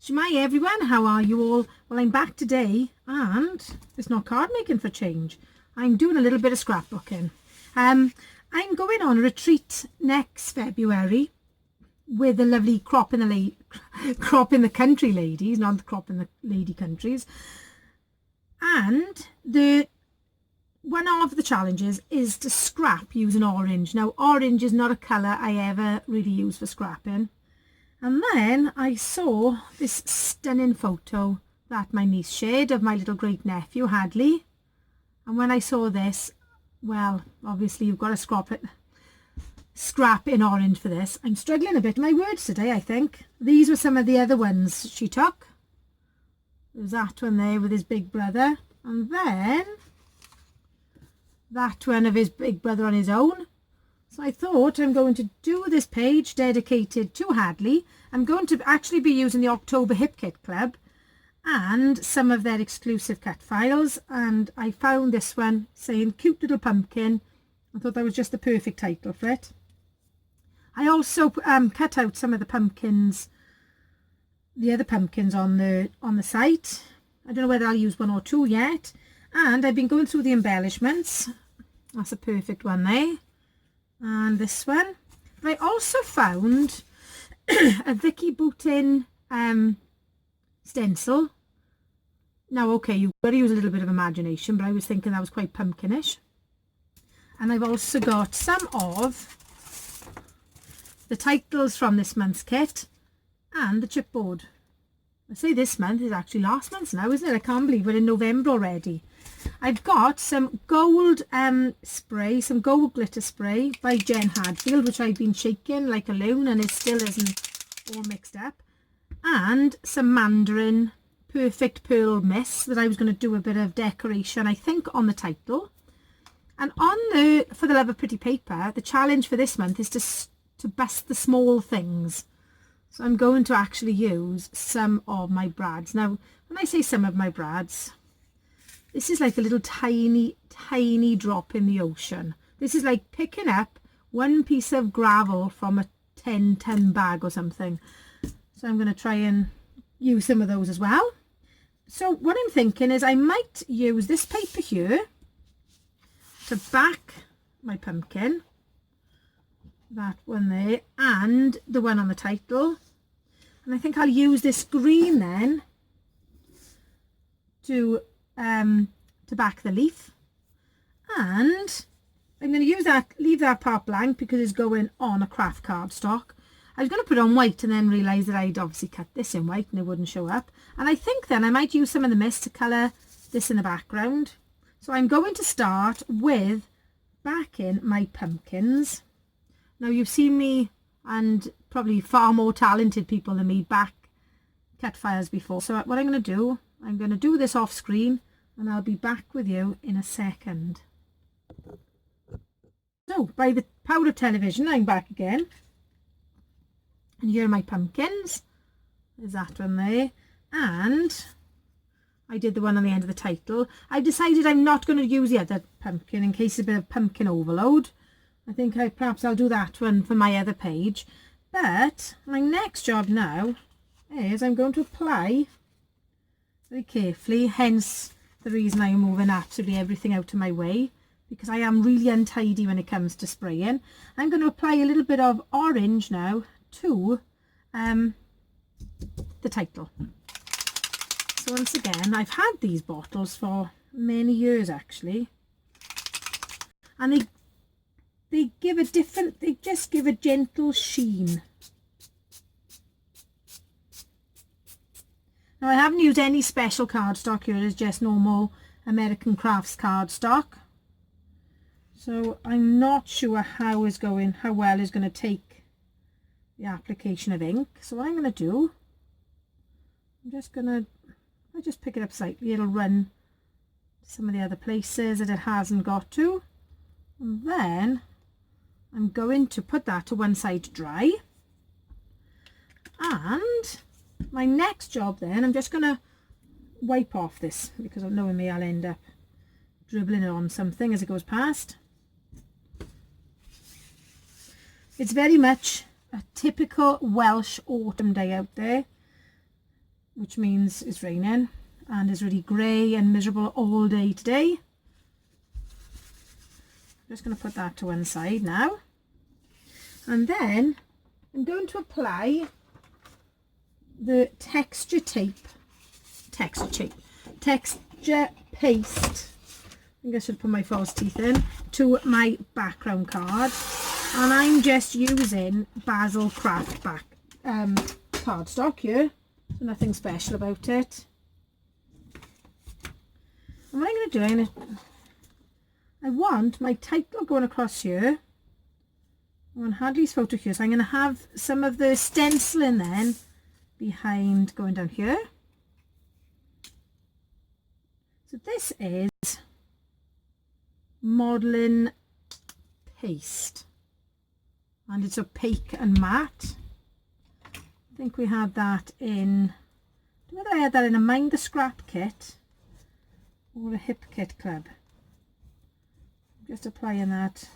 Shmai everyone, how are you all? Well, I'm back today and it's not card making for change. I'm doing a little bit of scrapbooking. I'm going on a retreat next February with the lovely crop in the country ladies, not the crop in the lady countries. And one of the challenges is to scrap using orange. Now, orange is not a colour I ever really use for scrapping. And then I saw this stunning photo that my niece shared of my little great nephew Hadley. And when I saw this, well, obviously you've got to scrap in orange for this. I'm struggling a bit with my words today, I think. These were some of the other ones she took. There's that one there with his big brother. And then that one of his big brother on his own. So I thought I'm going to do this page dedicated to Hadley. I'm going to actually be using the October Hip Kit Club and some of their exclusive cut files. And I found this one saying cute little pumpkin. I thought that was just the perfect title for it. I also cut out some of the pumpkins, the other pumpkins on the site. I don't know whether I'll use one or two yet. And I've been going through the embellishments. That's a perfect one there. And this one. But I also found a Vicky Boutin stencil. Now, okay, you've got to use a little bit of imagination, but I was thinking that was quite pumpkinish. And I've also got some of the titles from this month's kit and the chipboard. I say this month, is actually last month's now, isn't it? I can't believe we're in November already. I've got some gold spray, some gold glitter spray by Jen Hadfield, which I've been shaking like a loon and it still isn't all mixed up. And some Mandarin Perfect Pearl Mist that I was going to do a bit of decoration, I think, on the title. And on the For the Love of Pretty Paper, the challenge for this month is to bust the small things. So I'm going to actually use some of my brads. Now, when I say some of my brads, this is like a little tiny, tiny drop in the ocean. This is like picking up one piece of gravel from a 10-ton bag or something. So I'm going to try and use some of those as well. So what I'm thinking is I might use this paper here to back my pumpkin. That one there and the one on the title. And I think I'll use this green then to back the leaf. And I'm going to use that, leave that part blank because it's going on a craft cardstock. I was going to put it on white and then realise that I'd obviously cut this in white and it wouldn't show up. And I think then I might use some of the mist to colour this in the background. So I'm going to start with backing my pumpkins. Now you've seen me and probably far more talented people than me back cut files before. So what I'm going to do this off screen and I'll be back with you in a second. So by the power of television, I'm back again. And here are my pumpkins. There's that one there. And I did the one on the end of the title. I've decided I'm not going to use the other pumpkin in case there's a bit of pumpkin overload. I think perhaps I'll do that one for my other page. But my next job now is I'm going to apply very carefully, hence the reason I'm moving absolutely everything out of my way, because I am really untidy when it comes to spraying. I'm going to apply a little bit of orange now to the title. So once again, I've had these bottles for many years actually, and they just give a gentle sheen. Now I haven't used any special cardstock here, it's just normal American Crafts cardstock. So I'm not sure how well is going to take the application of ink. So what I'm going to do, I just pick it up slightly, it'll run some of the other places that it hasn't got to. And then I'm going to put that to one side to dry. And my next job then, I'm just going to wipe off this because knowing me, I'll end up dribbling it on something as it goes past. It's very much a typical Welsh autumn day out there. which means it's raining and it's really grey and miserable all day today. I'm just going to put that to one side now. And then I'm going to apply the texture paste. I think I should put my false teeth in, to my background card. And I'm just using Basil Craft cardstock here. So nothing special about it. And what I'm going to do, I want my title going across here. I want Hadley's photo here. So I'm going to have some of the stenciling then behind going down here. So this is modelling paste. And it's opaque and matte. I think we had that in, I don't know whether I had that in a Mind the Scrap kit or a Hip Kit Club. Just applying that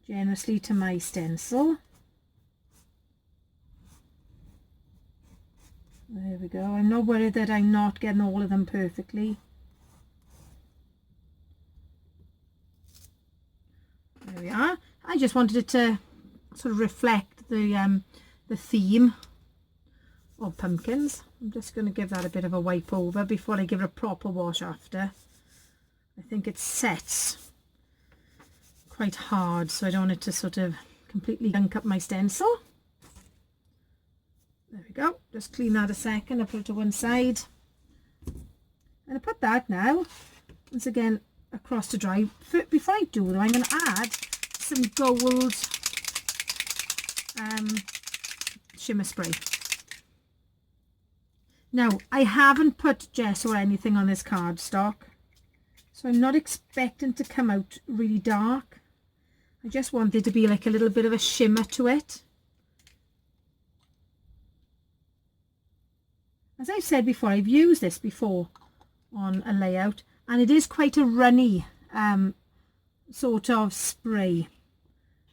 generously to my stencil. There we go. I'm not worried that I'm not getting all of them perfectly. There we are. I just wanted it to sort of reflect the theme of pumpkins. I'm just going to give that a bit of a wipe over before I give it a proper wash after. I think it sets quite hard, so I don't want it to sort of completely gunk up my stencil. There we go. Just clean that a second and put it to one side. And I put that now, once again, across to dry. Before I do though, I'm going to add some gold shimmer spray. Now, I haven't put gesso or anything on this cardstock, so I'm not expecting to come out really dark. I just want there to be like a little bit of a shimmer to it. As I've said before, I've used this before on a layout, and it is quite a runny sort of spray.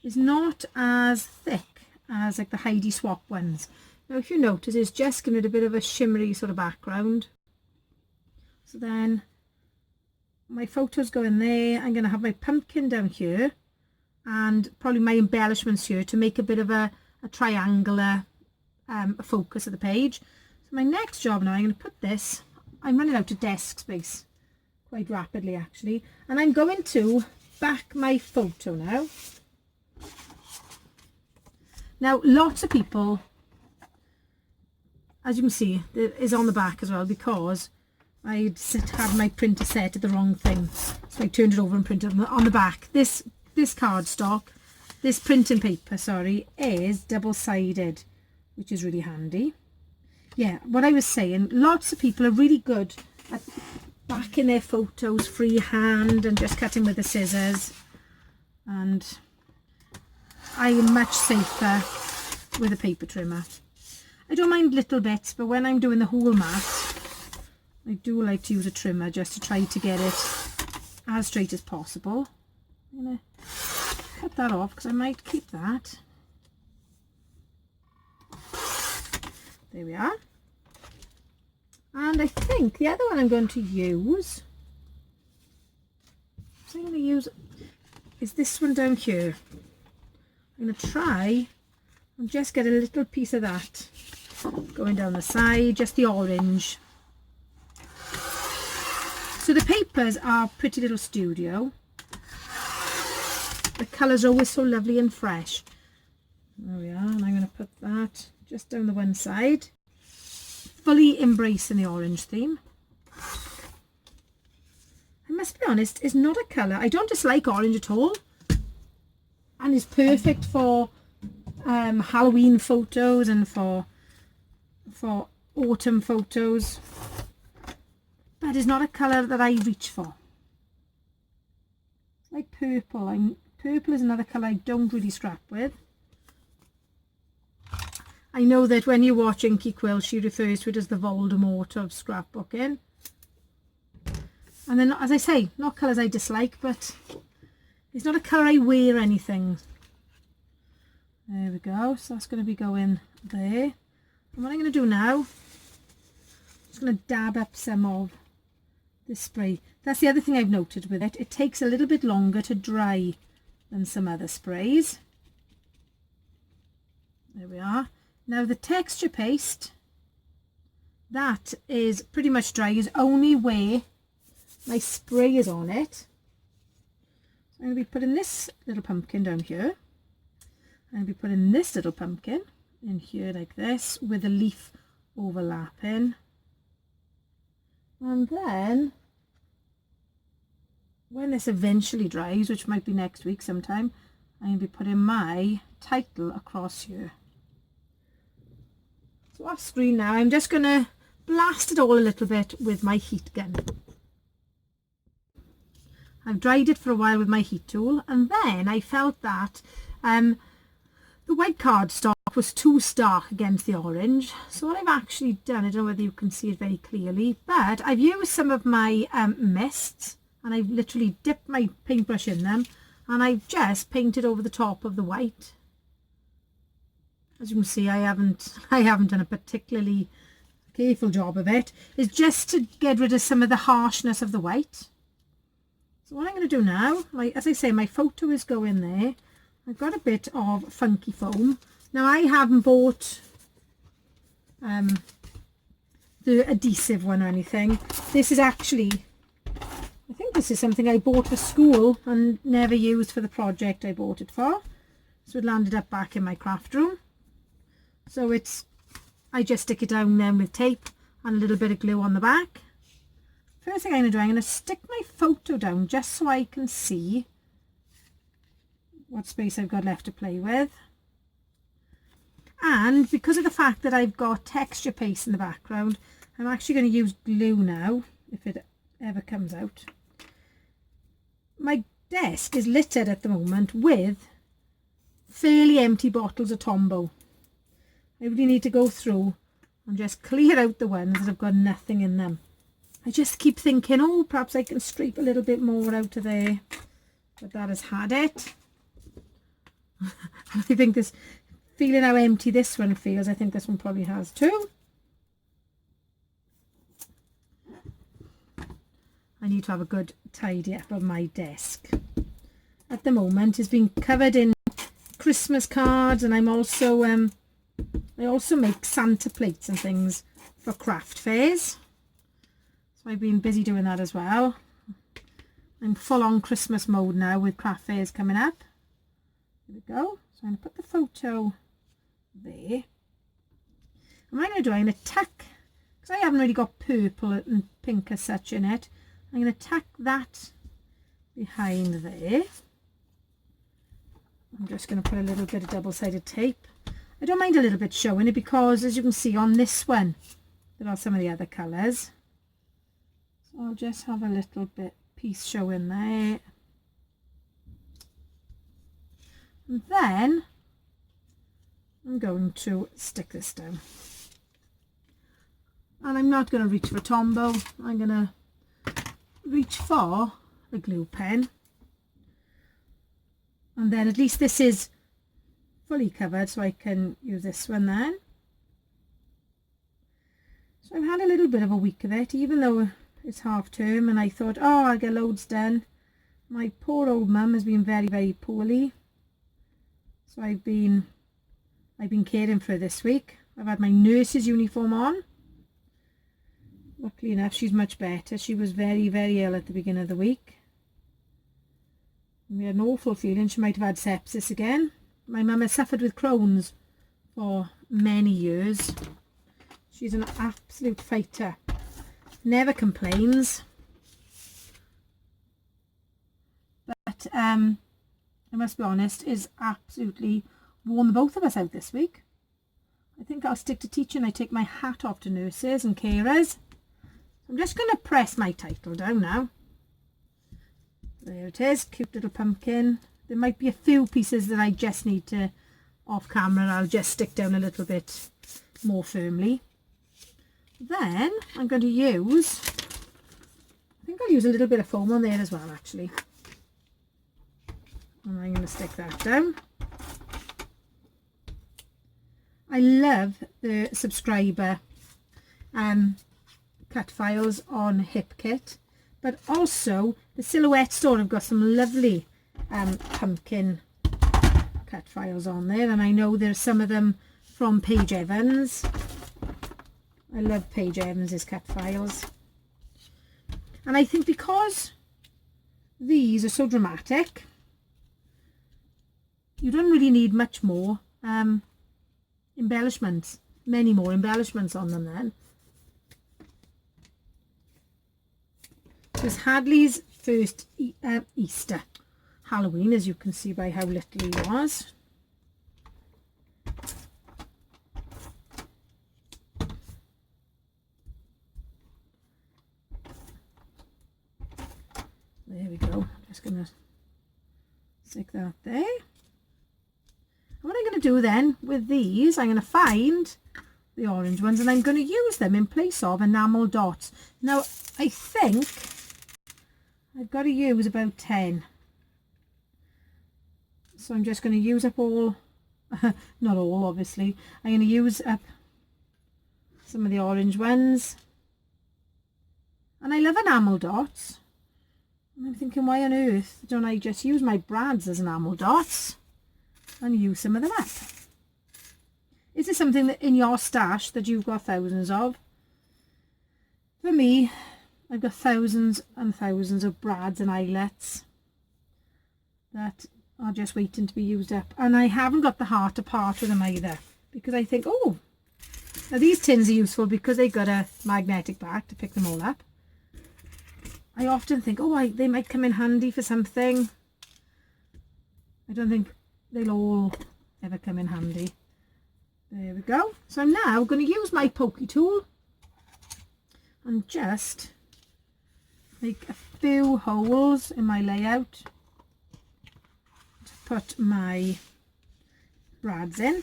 It's not as thick as like the Heidi Swap ones. Now if you notice, it's just giving it a bit of a shimmery sort of background. So then my photos go in there. I'm going to have my pumpkin down here and probably my embellishments here to make a bit of a triangular focus of the page. So my next job now, I'm going to put this, I'm running out of desk space quite rapidly actually, and I'm going to back my photo now. Now lots of people, as you can see, it is on the back as well because I had my printer set at the wrong thing, so I turned it over and printed on the back. This cardstock, this printing paper, sorry, is double-sided, which is really handy. Yeah, what I was saying, lots of people are really good at backing their photos freehand and just cutting with the scissors, and I am much safer with a paper trimmer. I don't mind little bits, but when I'm doing the whole mat, I do like to use a trimmer just to try to get it as straight as possible. I'm going to cut that off because I might keep that. There we are. And I think the other one I'm going to use, is this one down here. I'm going to try and just get a little piece of that going down the side, just the orange. So the papers are Pretty Little Studio. The colours are always so lovely and fresh. There we are, and I'm going to put that just down the one side. Fully embracing the orange theme. I must be honest, it's not a colour. I don't dislike orange at all. And it's perfect for Halloween photos and for autumn photos. But it's not a colour that I reach for. It's like purple. Purple is another colour I don't really scrap with. I know that when you watch Inky Quill, she refers to it as the Voldemort of scrapbooking. And then, as I say, not colours I dislike, but it's not a colour I wear anything. There we go. So that's going to be going there. And what I'm going to do now Just going to dab up some of this spray. That's the other thing I've noted with it. It takes a little bit longer to dry than some other sprays. There we are. Now the texture paste, that is pretty much dry. Is only where my spray is on it. So I'm going to be putting this little pumpkin down here. I'm going to be putting this little pumpkin in here like this with a leaf overlapping. And then when this eventually dries, which might be next week sometime, I'm going to be putting my title across here. So off screen now, I'm just going to blast it all a little bit with my heat gun. I've dried it for a while with my heat tool, and then I felt that the white cardstock was too stark against the orange. So what I've actually done, I don't know whether you can see it very clearly, but I've used some of my mists, and I've literally dipped my paintbrush in them, and I've just painted over the top of the white. As you can see, I haven't done a particularly careful job of it. It's just to get rid of some of the harshness of the white. So what I'm going to do now, as I say, my photo is going there. I've got a bit of funky foam. Now I haven't bought the adhesive one or anything. This is actually, I think this is something I bought for school and never used for the project I bought it for. So it landed up back in my craft room. So I just stick it down then with tape and a little bit of glue on the back. First thing I'm going to do, I'm going to stick my photo down just so I can see what space I've got left to play with. And because of the fact that I've got texture paste in the background, I'm actually going to use glue now, if it ever comes out. My desk is littered at the moment with fairly empty bottles of Tombow. I really need to go through and just clear out the ones that have got nothing in them. I just keep thinking, oh, perhaps I can scrape a little bit more out of there. But that has had it. I think this, feeling how empty this one feels, I think this one probably has too. I need to have a good tidy up of my desk. At the moment, it's been covered in Christmas cards, and I'm also I also make Santa plates and things for craft fairs. So I've been busy doing that as well. I'm full on Christmas mode now with craft fairs coming up. There we go. So I'm going to put the photo there. And what I'm going to do, I'm going to tuck, because I haven't really got purple and pink as such in it, I'm going to tuck that behind there. I'm just going to put a little bit of double-sided tape. I don't mind a little bit showing it because, as you can see on this one, there are some of the other colours. So I'll just have a little bit piece showing there. And then I'm going to stick this down. And I'm not going to reach for a Tombow. I'm going to reach for a glue pen. And then at least this is fully covered, so I can use this one then. So I've had a little bit of a week of it, even though it's half term, and I thought, oh, I'll get loads done. My poor old mum has been very, very poorly. So I've been caring for her this week. I've had my nurse's uniform on. Luckily enough, she's much better. She was very, very ill at the beginning of the week. And we had an awful feeling she might have had sepsis again. My mum has suffered with Crohn's for many years. She's an absolute fighter. Never complains. But I must be honest, is absolutely worn the both of us out this week. I think I'll stick to teaching. I take my hat off to nurses and carers. I'm just going to press my title down now. There it is, cute little pumpkin. There might be a few pieces that I just need to, off camera, I'll just stick down a little bit more firmly. Then I'm going to use, I think I'll use a little bit of foam on there as well actually. And I'm going to stick that down. I love the subscriber cut files on Hip Kit, but also the Silhouette store have got some lovely pumpkin cut files on there, and I know there's some of them from Paige Evans. I love Paige Evans's cut files, and I think because these are so dramatic, you don't really need much more embellishments, many more embellishments on them then. This is Hadley's first Easter Halloween, as you can see by how little he was. There we go. Just going to stick that there. What I'm going to do then with these, I'm going to find the orange ones and I'm going to use them in place of enamel dots. Now I think I've got to use about 10. So I'm just going to use up all, not all obviously, I'm going to use up some of the orange ones. And I love enamel dots. And I'm thinking, why on earth don't I just use my brads as enamel dots and use some of them up? Is there something that in your stash that you've got thousands of? For me, I've got thousands and thousands of brads and eyelets that are just waiting to be used up. And I haven't got the heart to part with them either, because I think, oh, now these tins are useful because they've got a magnetic back to pick them all up. I often think, oh, they might come in handy for something. I don't think they'll all ever come in handy. There we go. So I'm now going to use my pokey tool and just make a few holes in my layout to put my brads in.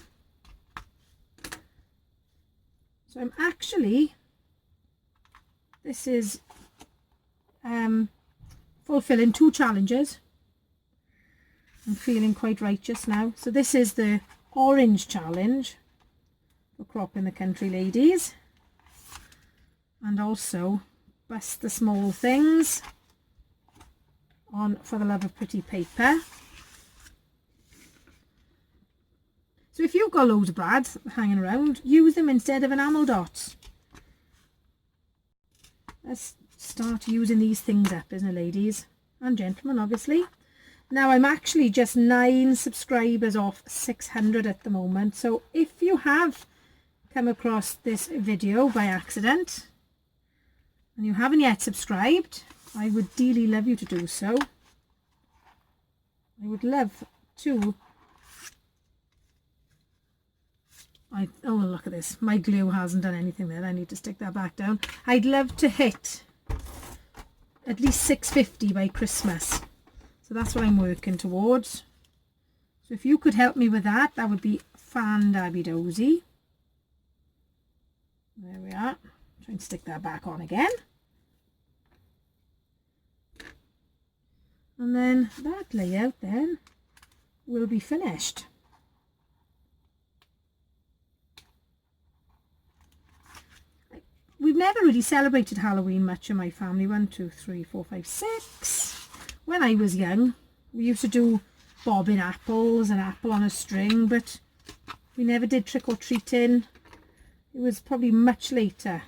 So I'm actually, this is fulfilling 2 challenges. I'm feeling quite righteous now. So this is the orange challenge for Crop in the Country ladies, and also Bust the Small Things on For the Love of Pretty Paper. So if you've got loads of brads hanging around, use them instead of enamel dots. Let's start using these things up, isn't it, ladies and gentlemen, obviously. Now I'm actually just 9 subscribers off 600 at the moment, so if you have come across this video by accident and you haven't yet subscribed, I would dearly love you to do so. I would love to. Oh, look at this, my glue hasn't done anything there. I need to stick that back down. I'd love to hit at least 650 by Christmas, so that's what I'm working towards. So if you could help me with that, that would be fan-dabby-dozy. There we are. Try and stick that back on again. And then that layout then will be finished. We've never really celebrated Halloween much in my family. 1, 2, 3, 4, 5, 6. When I was young, we used to do bobbing apples, an apple on a string, but we never did trick-or-treating. It was probably much later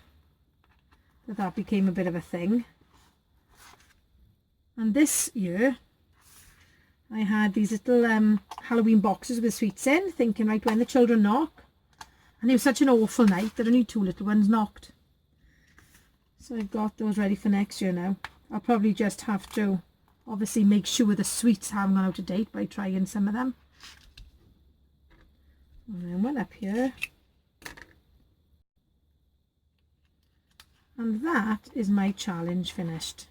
that became a bit of a thing. And this year, I had these little Halloween boxes with sweets in, thinking, right, when the children knock. And it was such an awful night that only 2 little ones knocked. So I've got those ready for next year now. I'll probably just have to obviously make sure the sweets haven't gone out of date by trying some of them. And then one up here. And that is my challenge finished.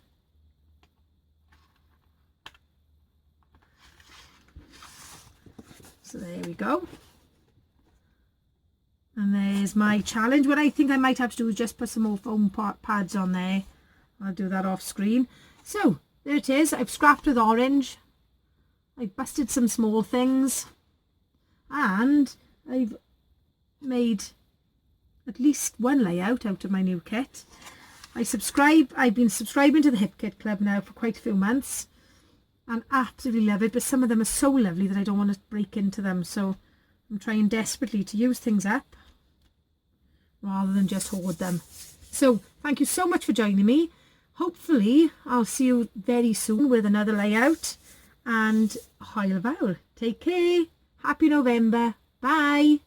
So there we go. And there's my challenge. What I think I might have to do is just put some more foam pads on there. I'll do that off screen. So there it is. I've scrapped with orange. I've busted some small things. And I've made at least one layout out of my new kit. I've been subscribing to the Hip Kit Club now for quite a few months and absolutely love it, but some of them are so lovely that I don't want to break into them, so I'm trying desperately to use things up rather than just hoard them. So thank you so much for joining me. Hopefully I'll see you very soon with another layout, and Hwyl fawr. Take care. Happy November. Bye.